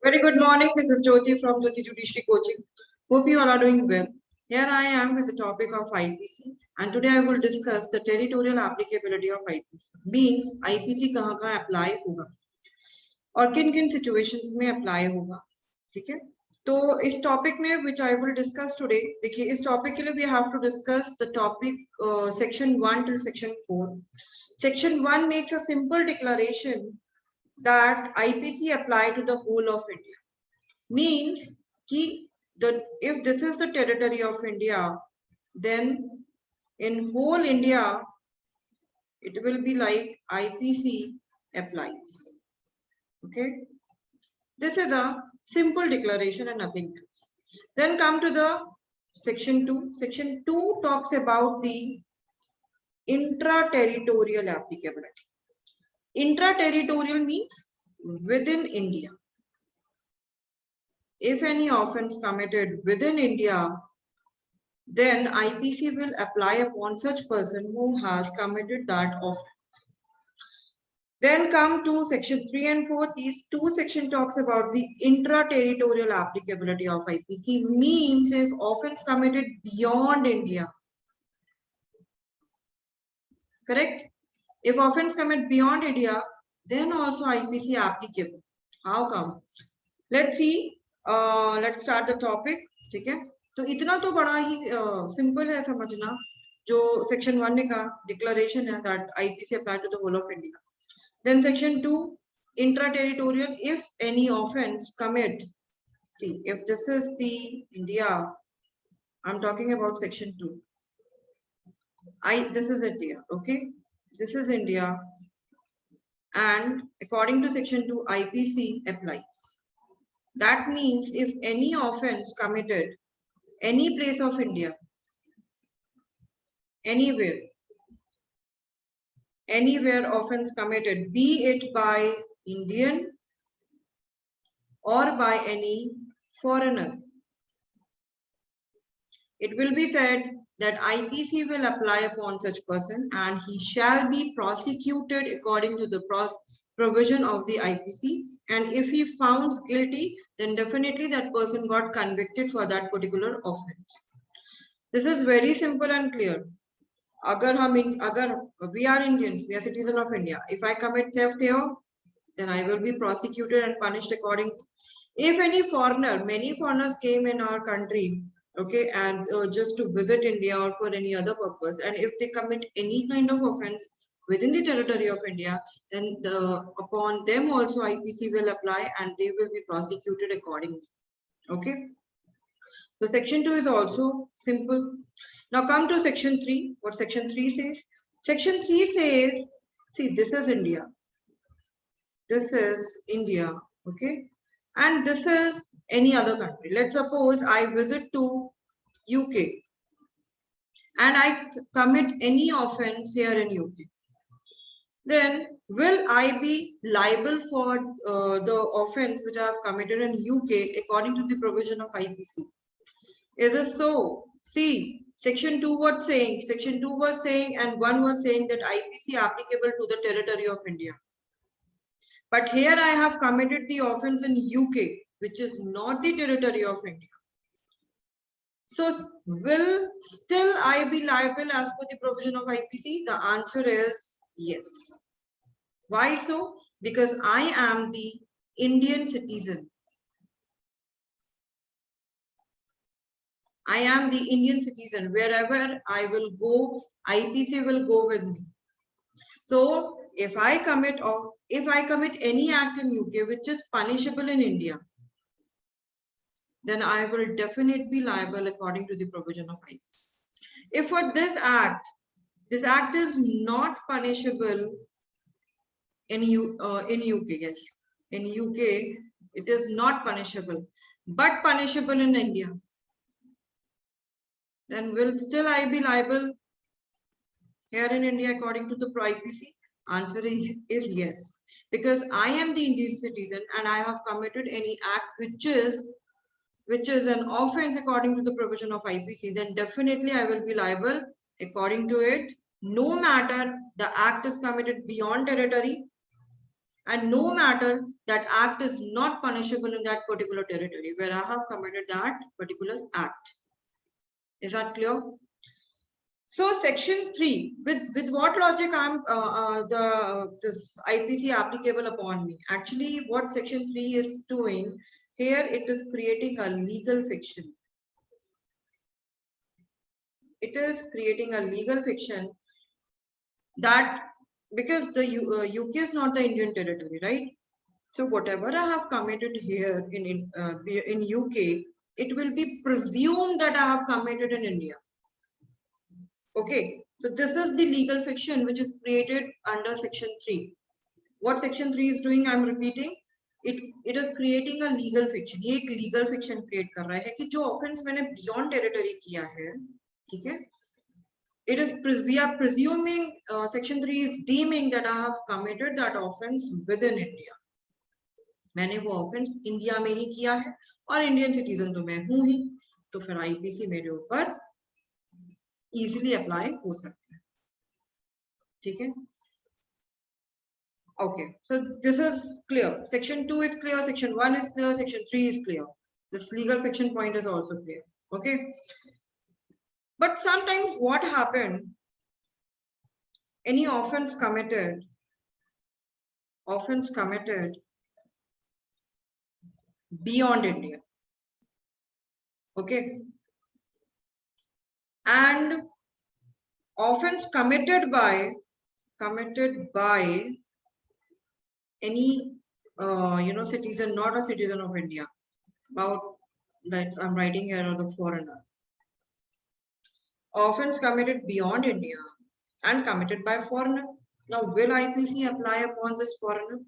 Very good morning. This is Jyoti from Jyoti Judiciary Coaching. Hope you all are doing well. Here I am with the topic of IPC, and today I will discuss the territorial applicability of IPC. Means IPC कहाँ apply होगा और किन-किन situations में apply होगा, ठीक है? तो इस topic में which I will discuss today, देखिए इस topic के लिए we have to discuss the topic section 1 till section 4. Section 1 makes a simple declaration that IPC apply to the whole of India. Means ki if this is the territory of India, then in whole India, it will be like IPC applies. Okay. This is a simple declaration and nothing else. Then come to the section 2. Section 2 talks about the intra-territorial applicability. Intra-territorial means within India. If any offense committed within India, then IPC will apply upon such person who has committed that offense. Then come to section 3 and 4. These two sections talks about the intra-territorial applicability of IPC. Means if offense committed beyond India. Correct? If offense committed beyond India, then also IPC applicable. How come? Let's see. Let's start the topic. ठीक है? तो इतना तो बड़ा ही simple है समझना जो section 1 ने कहा डिक्लेरेशन है that IPC apply to the whole of India. Then section 2 intra territorial if any offence commit. See if this is the India, I am talking about section 2. This is India, okay? This is India, and according to section 2 IPC applies. That means if any offense committed any place of India, anywhere offense committed, be it by Indian or by any foreigner, it will be said that IPC will apply upon such person and he shall be prosecuted according to the provision of the IPC, and if he found guilty, then definitely that person got convicted for that particular offense. This is very simple and clear. Agar we are Indians, we are citizen of India. If I commit theft here, then I will be prosecuted and punished according. If any foreigner, many foreigners came in our country, okay, and just to visit India or for any other purpose, and if they commit any kind of offense within the territory of India, then upon them also IPC will apply and they will be prosecuted accordingly. Okay. So section 2 is also simple. Now come to section 3. What section 3 says? Section 3 says, see, this is India. This is India, okay? And this is any other country. Let's suppose I visit to UK and I commit any offense here in UK. Then will I be liable for the offense which I have committed in UK according to the provision of IPC? Is it so? See, section 2 was saying, section 2 was saying and 1 was saying that IPC applicable to the territory of India. But here I have committed the offense in UK, which is not the territory of India. So will still I be liable as per the provision of IPC? The answer is yes. Why so? Because I am the Indian citizen. I am the Indian citizen. Wherever I will go, IPC will go with me. So if I commit any act in UK which is punishable in India, then I will definitely be liable according to the provision of IPC. If for this act is not punishable in UK, yes, in UK it is not punishable, but punishable in India, then will still I be liable here in India according to the IPC? Answer is yes, because I am the Indian citizen and I have committed any act which is an offense according to the provision of IPC, then definitely I will be liable according to it, no matter the act is committed beyond territory and no matter that act is not punishable in that particular territory where I have committed that particular act. Is that clear? So section 3, with what logic I'm this IPC applicable upon me? Actually, what section 3 is doing here, it is creating a legal fiction. It is creating a legal fiction that because the UK is not the Indian territory, right? So whatever I have committed here in UK, it will be presumed that I have committed in India. Okay, so this is the legal fiction which is created under section 3. What section 3 is doing, I'm repeating, it is creating a legal fiction. ये एक legal fiction create कर रहा है कि जो offense मैंने beyond territory किया है, ठीक है? It is, we are presuming, section 3 is deeming that I have committed that offense within India. मैंने वो offense India में ही किया है और Indian citizen तो मैं हूँ ही, तो फिर IPC मेरे ऊपर easily apply हो सकता है, ठीक है? Okay, so this is clear. Section 2 is clear, section 1 is clear, section 3 is clear. This legal fiction point is also clear. Okay. But sometimes what happened, any offense committed beyond India. Okay. And offense committed by any citizen, not a citizen of India. About that, I'm writing here on the foreigner. Offense committed beyond India and committed by foreigner. Now, will IPC apply upon this foreigner?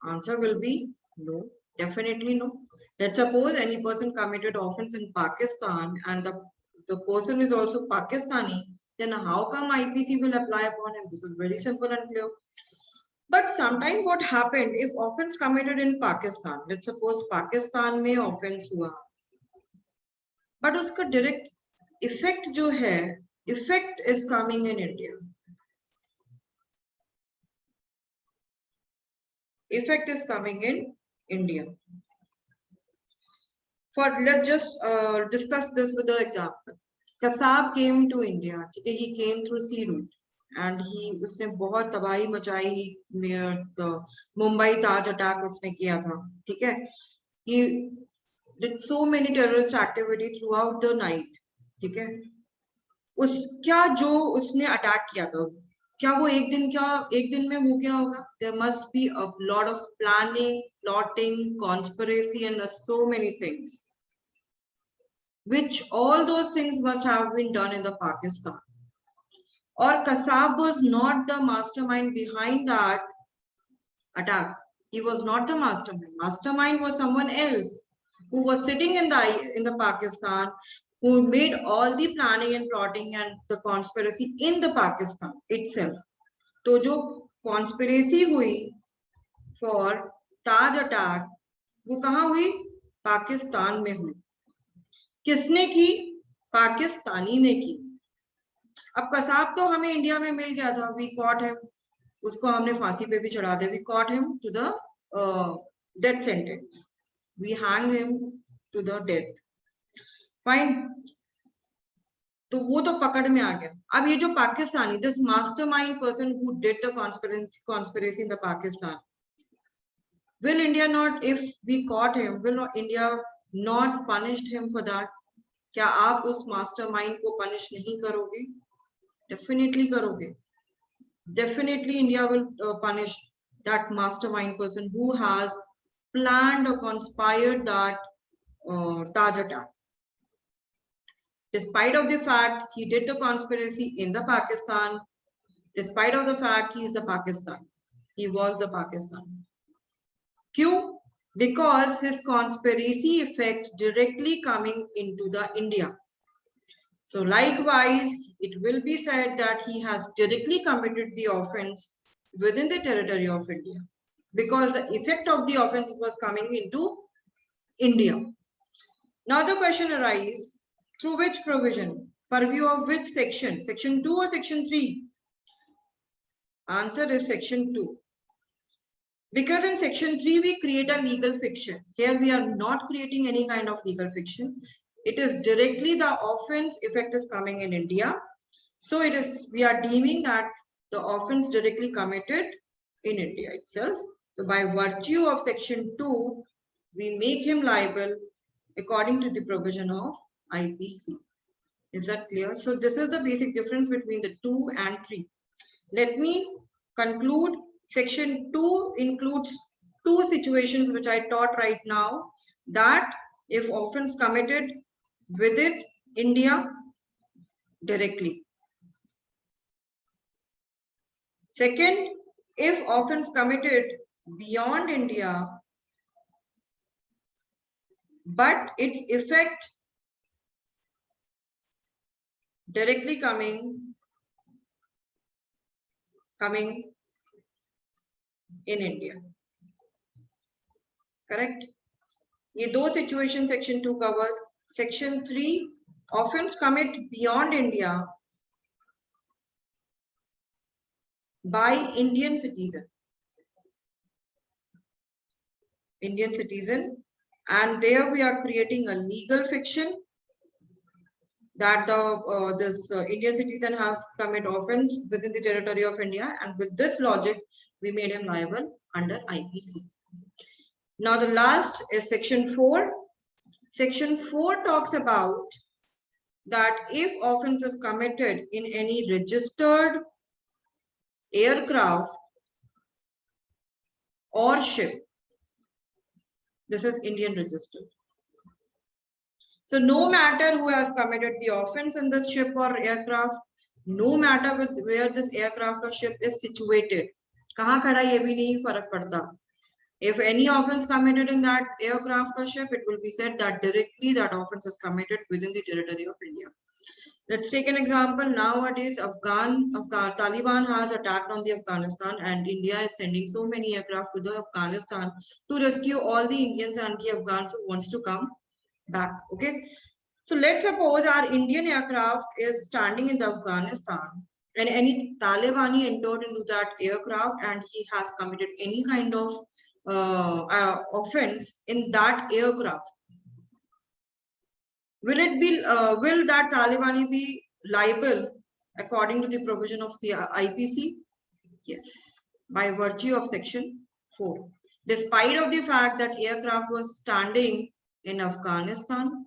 Answer will be no, definitely no. Let's suppose any person committed offense in Pakistan and the person is also Pakistani, then how come IPC will apply upon him? This is very simple and clear. But sometimes what happened, if offense committed in Pakistan, let's suppose Pakistan में offense हुआ, but उसका direct effect जो है, effect is coming in India. Effect is coming in India. Let's just discuss this with the example. Kasab came to India. He came through sea route. And उसने बहुत तबाही मचाई, the Mumbai Taj attack उसने किया था, ठीक है? He did so many terrorist activity throughout the night, ठीक है? क्या जो उसने अटैक किया था, क्या वो एक दिन में हो गया होगा? There must be a lot of planning, plotting, conspiracy, and so many things. Which all those things must have been done in the Pakistan. Or Kasab was not the mastermind behind that attack. He was not the mastermind. Mastermind was someone else who was sitting in the Pakistan, who made all the planning and plotting and the conspiracy in the Pakistan itself. तो जो conspiracy हुई for Taj attack, वो कहाँ हुई? पाकिस्तान में हुई. किसने की? पाकिस्तानी ने की. अब कसाब तो हमें इंडिया में मिल गया था, we caught him, उसको हमने फांसी पे भी चढ़ा दिया, we caught him to the death sentence, we hanged him to the death, fine. तो वो तो पकड़ में आ गया. अब ये जो Pakistani, this mastermind person who did the conspiracy in the Pakistan, will India not, if we caught him, will India not punished him for that? क्या आप उस mastermind को punish नहीं करोगे? Definitely करोगे. Definitely India will punish that mastermind person who has planned or conspired that Taj attack. Despite of the fact he did the conspiracy in the Pakistan, despite of the fact he is the Pakistan, he was the Pakistan. Q, because his conspiracy effect directly coming into the India. So likewise, it will be said that he has directly committed the offense within the territory of India because the effect of the offense was coming into India. Now the question arises, through which provision, purview of which section, section 2 or section 3? Answer is section 2. Because in section 3, we create a legal fiction. Here we are not creating any kind of legal fiction. It is directly the offense effect is coming in India. So it is, we are deeming that the offense directly committed in India itself. So by virtue of section 2, we make him liable according to the provision of IPC. Is that clear? So this is the basic difference between the 2 and 3. Let me conclude. Section 2 includes 2 situations which I taught right now, that if offense committed within India directly. Second, if offense committed beyond India, but its effect directly coming in India. Correct? ये दो situation section 2 covers. Section 3, offense commit beyond India by Indian citizen. And there we are creating a legal fiction that the Indian citizen has committed offense within the territory of India, and with this logic we made him liable under IPC. Now the last is section 4. Section 4 talks about that if offense is committed in any registered aircraft or ship, this is Indian registered. So no matter who has committed the offense in this ship or aircraft, no matter with where this aircraft or ship is situated, kahan khada ye bhi nahi farak padta. If any offense committed in that aircraft or ship, it will be said that directly that offense is committed within the territory of India. Let's take an example. Nowadays, Taliban has attacked on the Afghanistan, and India is sending so many aircraft to the Afghanistan to rescue all the Indians and the Afghans who wants to come back. Okay, so let's suppose our Indian aircraft is standing in the Afghanistan, and any Talibani entered into that aircraft and he has committed any kind of offense in that aircraft. Will that Talibani be liable according to the provision of IPC? Yes, by virtue of section 4. Despite of the fact that aircraft was standing in Afghanistan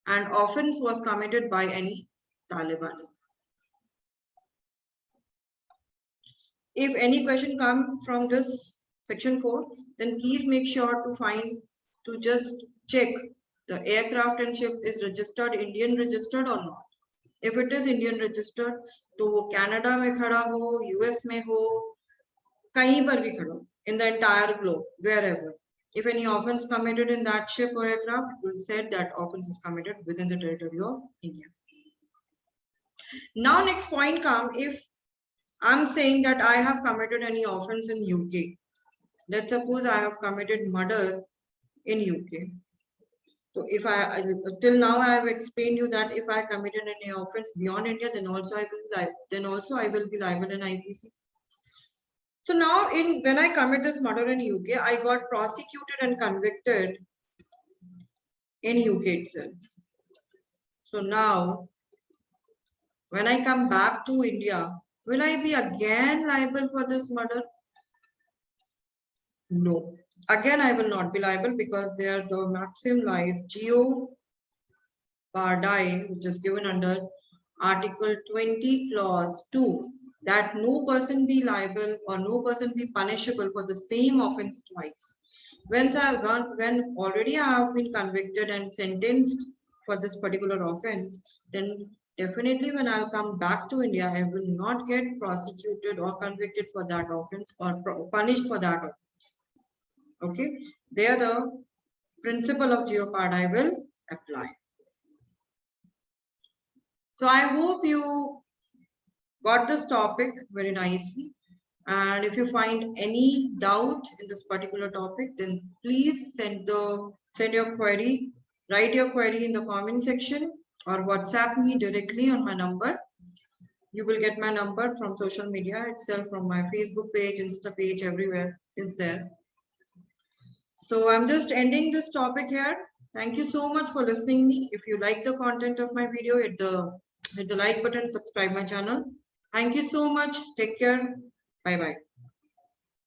and offense was committed by any Talibani. If any question come from this section 4, then please make sure to just check the aircraft and ship is registered, Indian registered or not. If it is Indian registered, तो वो Canada में खड़ा हो, US में हो, कहीं पर भी खड़ा हो, in the entire globe, wherever. If any offense committed in that ship or aircraft, it will say that offense is committed within the territory of India. Now next point come, if I'm saying that I have committed any offense in UK. Let's suppose I have committed murder in UK. So if till now I have explained you that if I committed any offense beyond India, then also I will be liable in IPC. So now when I commit this murder in UK, I got prosecuted and convicted in UK itself. So now when I come back to India, will I be again liable for this murder? No. Again, I will not be liable because there the maxim lies Geo Pardai, which is given under Article 20, Clause 2, that no person be liable or no person be punishable for the same offense twice. When already I have been convicted and sentenced for this particular offense, then definitely when I'll come back to India, I will not get prosecuted or convicted for that offense or punished for that offense. Okay, there the principle of Geo Pardai will apply. So I hope you got this topic very nicely. And if you find any doubt in this particular topic, then please send your query, write your query in the comment section or WhatsApp me directly on my number You will get my number from social media itself, from my Facebook page, Insta page, everywhere is there. So I'm just ending this topic here. Thank you so much for listening me. If you like the content of my video, hit the like button, subscribe my channel. Thank you so much. Take care. Bye bye.